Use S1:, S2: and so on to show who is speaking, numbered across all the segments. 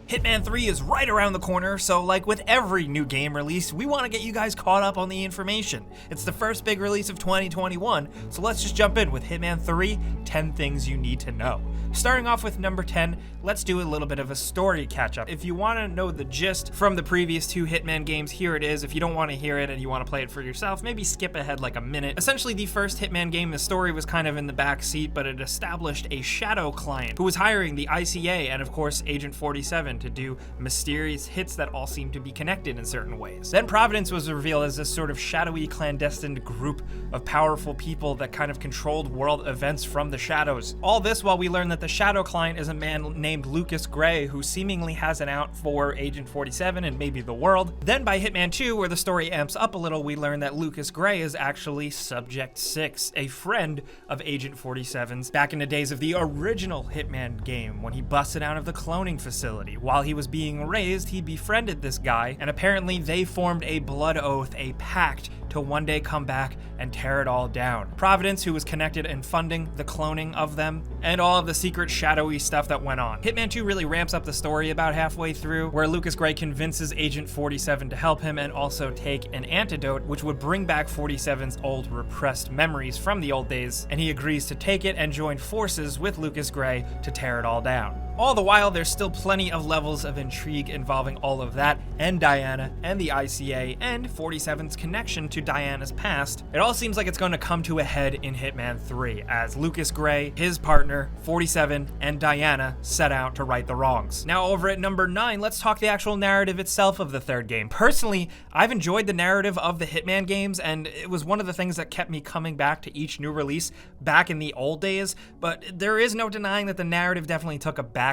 S1: Hitman 3 is right around the corner, so like with every new game release, we want to get you guys caught up on the information. It's the first big release of 2021, so let's just jump in with Hitman 3, 10 things you need to know. Starting off with number 10, let's do a little bit of a story catch-up. If you want to know the gist from the previous two Hitman games, here it is. If you don't want to hear it and you want to play it for yourself, maybe skip ahead like a minute. Essentially, the first Hitman game, the story was kind of in the back seat, but it established a shadow client who was hiring the ICA and of course Agent 47 to do mysterious hits that all seem to be connected in certain ways. Then Providence was revealed as this sort of shadowy, clandestine group of powerful people that kind of controlled world events from the shadows. All this while we learn that the shadow client is a man named Lucas Gray, who seemingly has an out for Agent 47 and maybe the world. Then by Hitman 2, where the story amps up a little, we learn that Lucas Gray is actually Subject 6, a friend of Agent 47's back in the days of the original Hitman game, when he busted out of the cloning facility. While he was being raised, he befriended this guy, and apparently they formed a blood oath, a pact, to one day come back and tear it all down. Providence, who was connected in funding the cloning of them, and all of the secret shadowy stuff that went on. Hitman 2 really ramps up the story about halfway through, where Lucas Gray convinces Agent 47 to help him and also take an antidote which would bring back 47's old repressed memories from the old days, and he agrees to take it and join forces with Lucas Gray to tear it all down. All the while, there's still plenty of levels of intrigue involving all of that, and Diana, and the ICA, and 47's connection to Diana's past. It all seems like it's going to come to a head in Hitman 3, as Lucas Gray, his partner, 47, and Diana set out to right the wrongs. Now over at number 9, let's talk the actual narrative itself of the third game. Personally, I've enjoyed the narrative of the Hitman games, and it was one of the things that kept me coming back to each new release back in the old days, but there is no denying that the narrative definitely took a backseat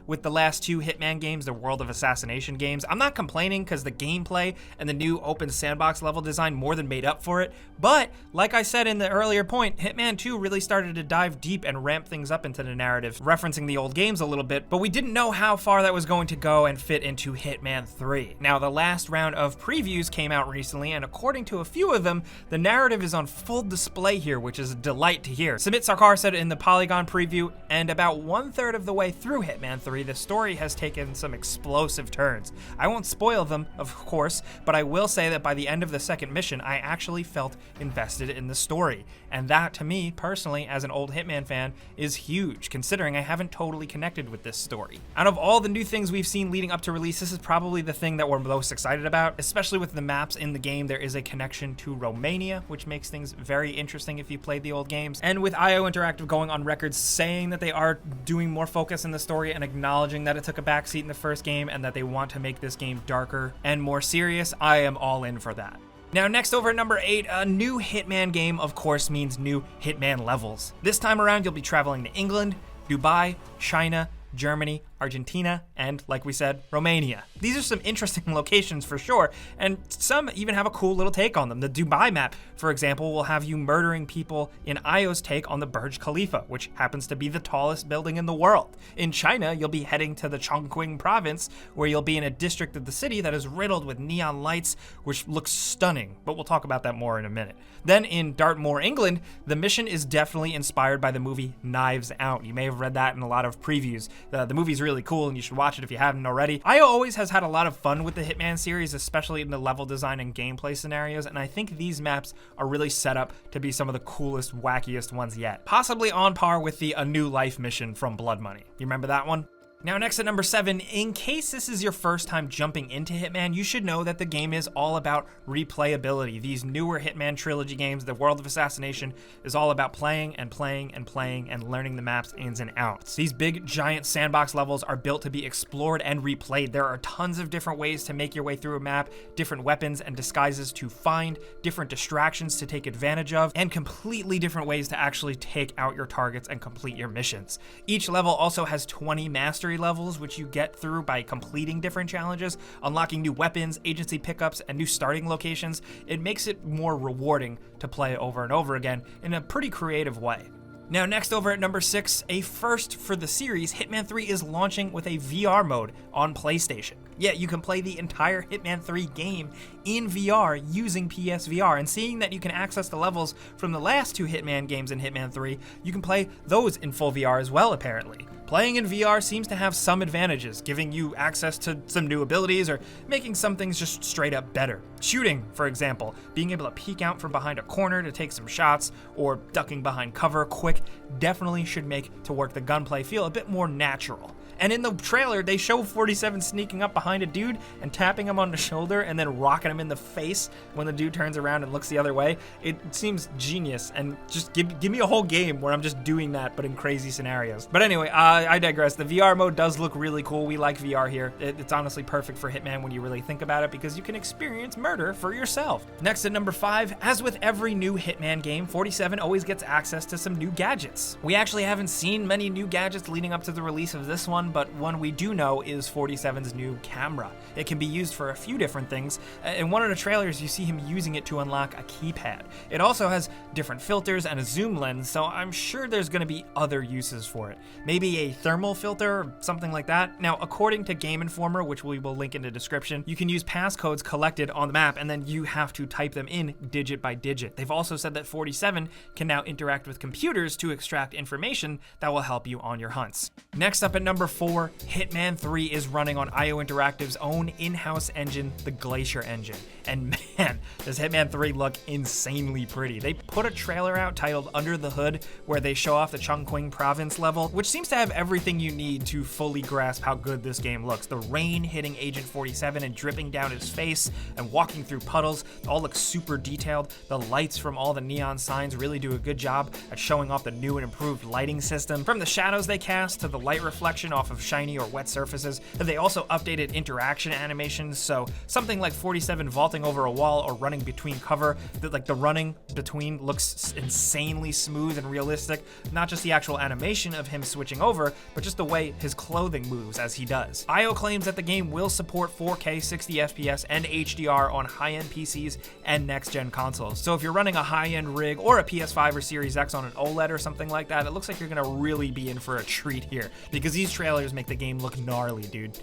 S1: with the last two Hitman games, the World of Assassination games. I'm not complaining because the gameplay and the new open sandbox level design more than made up for it, but like I said in the earlier point, Hitman 2 really started to dive deep and ramp things up into the narrative, referencing the old games a little bit, but we didn't know how far that was going to go and fit into Hitman 3. Now, the last round of previews came out recently, and according to a few of them, the narrative is on full display here, which is a delight to hear. Sumit Sarkar said in the Polygon preview, and about 1/3 of the way through Hitman 3, the story has taken some explosive turns. I won't spoil them, of course, but I will say that by the end of the second mission, I actually felt invested in the story. And that, to me, personally, as an old Hitman fan, is huge, considering I haven't totally connected with this story. Out of all the new things we've seen leading up to release, this is probably the thing that we're most excited about, especially with the maps in the game. There is a connection to Romania, which makes things very interesting if you played the old games. And with IO Interactive going on record saying that they are doing more focus in the story and acknowledging that it took a backseat in the first game and that they want to make this game darker and more serious, I am all in for that. Now next over at number 8, a new Hitman game of course means new Hitman levels. This time around you'll be traveling to England, Dubai, China, Germany, Argentina, and, like we said, Romania. These are some interesting locations for sure, and some even have a cool little take on them. The Dubai map, for example, will have you murdering people in Io's take on the Burj Khalifa, which happens to be the tallest building in the world. In China, you'll be heading to the Chongqing province, where you'll be in a district of the city that is riddled with neon lights, which looks stunning, but we'll talk about that more in a minute. Then in Dartmoor, England, the mission is definitely inspired by the movie Knives Out. You may have read that in a lot of previews. The movie's really cool and you should watch it if you haven't already. IO always has had a lot of fun with the Hitman series, especially in the level design and gameplay scenarios, and I think these maps are really set up to be some of the coolest, wackiest ones yet. Possibly on par with the A New Life mission from Blood Money. You remember that one? Now next at number 7, in case this is your first time jumping into Hitman, you should know that the game is all about replayability. These newer Hitman trilogy games, the World of Assassination, is all about playing and playing and playing and learning the maps ins and outs. These big giant sandbox levels are built to be explored and replayed. There are tons of different ways to make your way through a map, different weapons and disguises to find, different distractions to take advantage of, and completely different ways to actually take out your targets and complete your missions. Each level also has 20 mastery levels, which you get through by completing different challenges, unlocking new weapons, agency pickups, and new starting locations. It makes it more rewarding to play over and over again in a pretty creative way. Now next over at number 6, a first for the series, Hitman 3 is launching with a VR mode on PlayStation. Yeah, you can play the entire Hitman 3 game in VR using PSVR, and seeing that you can access the levels from the last two Hitman games in Hitman 3, you can play those in full VR as well apparently. Playing in VR seems to have some advantages, giving you access to some new abilities or making some things just straight up better. Shooting, for example, being able to peek out from behind a corner to take some shots or ducking behind cover quick definitely should make to work the gunplay feel a bit more natural. And in the trailer, they show 47 sneaking up behind a dude and tapping him on the shoulder and then rocking him in the face when the dude turns around and looks the other way. It seems genius, and just give me a whole game where I'm just doing that, but in crazy scenarios. But anyway, I digress. The VR mode does look really cool. We like VR here. It's honestly perfect for Hitman when you really think about it, because you can experience murder for yourself. Next at number 5, as with every new Hitman game, 47 always gets access to some new gadgets. We actually haven't seen many new gadgets leading up to the release of this one, but one we do know is 47's new camera. It can be used for a few different things. In one of the trailers, you see him using it to unlock a keypad. It also has different filters and a zoom lens, so I'm sure there's going to be other uses for it. Maybe a thermal filter or something like that. Now, according to Game Informer, which we will link in the description, you can use passcodes collected on the map, and then you have to type them in digit by digit. They've also said that 47 can now interact with computers to extract information that will help you on your hunts. Next up at number 4, Hitman 3 is running on IO Interactive's own in-house engine, the Glacier engine. And man, does Hitman 3 look insanely pretty. They put a trailer out titled Under the Hood, where they show off the Chongqing province level, which seems to have everything you need to fully grasp how good this game looks. The rain hitting Agent 47 and dripping down his face and walking through puddles all look super detailed. The lights from all the neon signs really do a good job at showing off the new and improved lighting system. From the shadows they cast to the light reflection off of shiny or wet surfaces, they also updated interaction animations, so something like 47 vaulting over a wall or running between cover, like the running between looks insanely smooth and realistic. Not just the actual animation of him switching over, but just the way his clothing moves as he does. IO claims that the game will support 4K 60 FPS and HDR on high-end PCs and next-gen consoles. So if you're running a high-end rig or a PS5 or Series X on an OLED or something like that, it looks like you're gonna really be in for a treat here, because these trailers make the game look gnarly, dude.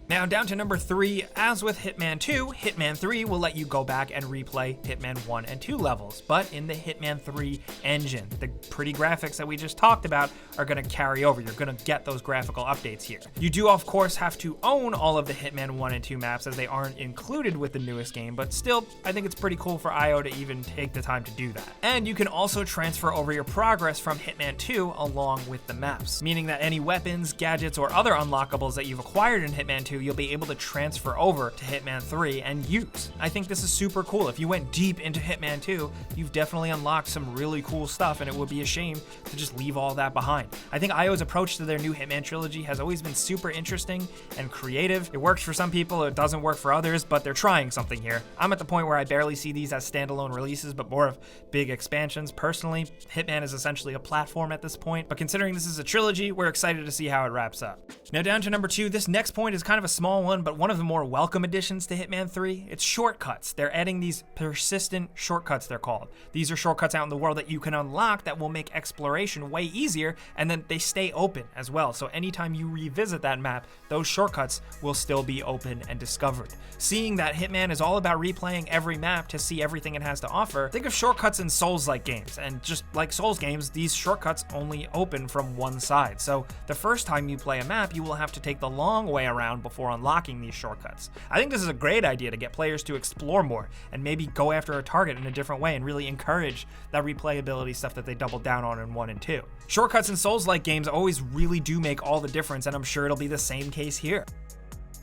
S1: Now down to number 3, as with Hitman 2, Hitman 3 will let you go back and replay Hitman 1 and 2 levels, but in the Hitman 3 engine. The pretty graphics that we just talked about are going to carry over. You're going to get those graphical updates here. You do, of course, have to own all of the Hitman 1 and 2 maps, as they aren't included with the newest game, but still, I think it's pretty cool for IO to even take the time to do that. And you can also transfer over your progress from Hitman 2 along with the maps, meaning that any weapons, gadgets, or other unlockables that you've acquired in Hitman 2, you'll be able to transfer over to Hitman 3 and use. I think this is super cool. If you went deep into Hitman 2, you've definitely unlocked some really cool stuff, and it would be a shame to just leave all that behind. I think IO's approach to their new Hitman trilogy has always been super interesting and creative. It works for some people, it doesn't work for others, but they're trying something here. I'm at the point where I barely see these as standalone releases, but more of big expansions. Personally, Hitman is essentially a platform at this point, but considering this is a trilogy, we're excited to see how it wraps up. Now down to number 2, this next point is kind of a small one, but one of the more welcome additions to Hitman 3. It's shortcuts. They're adding these persistent shortcuts, they're called. These are shortcuts out in the world that you can unlock that will make exploration way easier, and then they stay open as well. So anytime you revisit that map, those shortcuts will still be open and discovered. Seeing that Hitman is all about replaying every map to see everything it has to offer, think of shortcuts in Souls-like games, and just like Souls games, these shortcuts only open from one side. So the first time you play a map, you will have to take the long way around before unlocking these shortcuts. I think this is a great idea to get players to explore more and maybe go after a target in a different way and really encourage that replayability stuff that they doubled down on in 1 and 2. Shortcuts in Souls-like games always really do make all the difference, and I'm sure it'll be the same case here.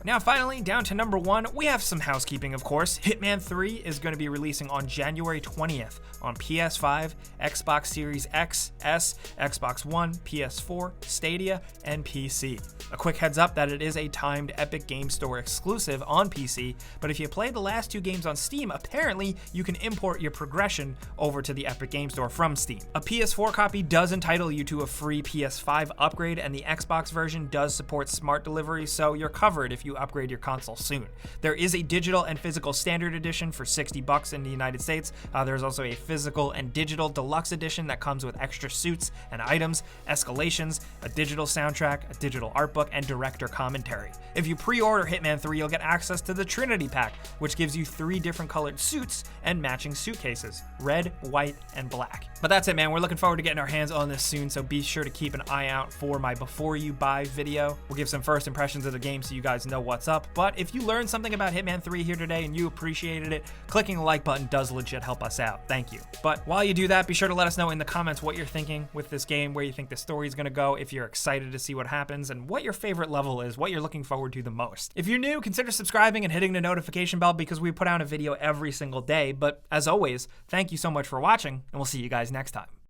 S1: Now finally, down to number 1, we have some housekeeping, of course. Hitman 3 is going to be releasing on January 20th on PS5, Xbox Series X, S, Xbox One, PS4, Stadia, and PC. A quick heads up that it is a timed Epic Game Store exclusive on PC, but if you play the last 2 games on Steam, apparently you can import your progression over to the Epic Game Store from Steam. A PS4 copy does entitle you to a free PS5 upgrade, and the Xbox version does support smart delivery, so you're covered if you upgrade your console soon. There is a digital and physical standard edition for $60 in the United States. There's also a physical and digital deluxe edition that comes with extra suits and items, escalations, a digital soundtrack, a digital art book, book and director commentary. If you pre-order Hitman 3, you'll get access to the Trinity Pack, which gives you 3 different colored suits and matching suitcases, red, white, and black. But that's it, man. We're looking forward to getting our hands on this soon, so be sure to keep an eye out for my before you buy video. We'll give some first impressions of the game so you guys know what's up. But if you learned something about Hitman 3 here today and you appreciated it, clicking the like button does legit help us out. Thank you. But while you do that, be sure to let us know in the comments what you're thinking with this game, where you think the story is going to go, if you're excited to see what happens, and what your favorite level is, what you're looking forward to the most. If you're new, consider subscribing and hitting the notification bell because we put out a video every single day. But as always, thank you so much for watching, and we'll see you guys next time.